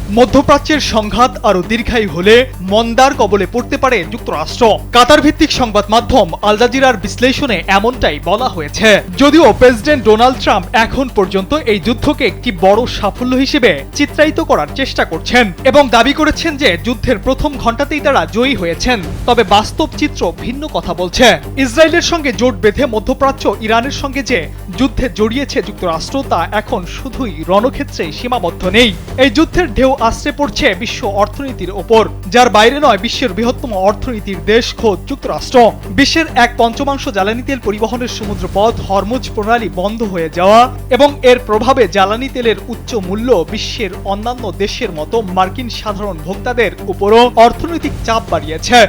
মধ্যপ্রাচ্যের সংঘাত আরো দীর্ঘায়ী হলে মন্দার কবলে পড়তে পারে যুক্তরাষ্ট্র। কাতার ভিত্তিক সংবাদ মাধ্যম আল জাজিরার বিশ্লেষণে এমনটাই বলা হয়েছে। যদিও প্রেসিডেন্ট ডোনাল্ড ট্রাম্প এখন পর্যন্ত এই যুদ্ধকে একটি বড় সাফল্য হিসেবে চিত্রায়িত করার চেষ্টা করছেন এবং দাবি করেছেন যে যুদ্ধের প্রথম ঘণ্টাতেই তারা জয়ী হয়েছেন, তবে বাস্তব চিত্র ভিন্ন কথা বলছে। ইসরায়েলের সঙ্গে জোট বেঁধে মধ্যপ্রাচ্য ইরানের সঙ্গে যে যুদ্ধে জড়িয়েছে যুক্তরাষ্ট্র তা এখন শুধুই রণক্ষেত্রেই সীমাবদ্ধ নেই। এই যুদ্ধের ঢেউ আশ্রে পড়ছে বিশ্ব অর্থনীতির ওপর, যার বাইরে নয় বিশ্বের বৃহত্তম অর্থনীতির দেশ খোদ যুক্তরাষ্ট্র। বিশ্বের 1/5 জ্বালানি তেল পরিবহনের সমুদ্রপথ হরমুজ প্রণালী বন্ধ হয়ে যাওয়া এবং এর প্রভাবে জ্বালানি তেলের উচ্চ মূল্য বিশ্বের অন্যান্য দেশের মতো মার্কিন সাধারণ ভোক্তাদের উপরও অর্থনৈতিক চাপ বাড়িয়েছে।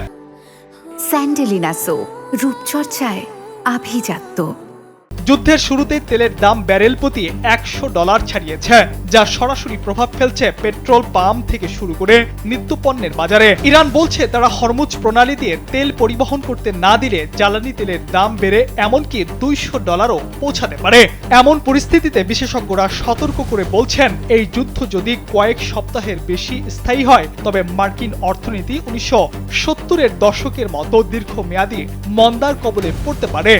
স্যান্ডেলিনা সো, রূপচর্চায় আভিজাত্য। যুদ্ধের শুরুতে তেলের দাম ব্যারেল প্রতি $100 ছাড়িয়েছে, যা সরাসরি প্রভাব ফেলছে পেট্রোল পাম্প থেকে শুরু করে নিত্যপণ্যের বাজারে। ইরান বলছে তারা হরমুজ প্রণালী দিয়ে তেল পরিবহন করতে না দিলে জ্বালানি তেলের দাম বেড়ে এমনকি $200ও পৌঁছাতে পারে। এমন পরিস্থিতিতে বিশেষজ্ঞরা সতর্ক করে বলছেন, এই যুদ্ধ যদি কয়েক সপ্তাহের বেশি স্থায়ী হয় তবে মার্কিন অর্থনীতি 1970-এর দশকের মতো দীর্ঘমেয়াদী মন্দার কবলে পড়তে পারে।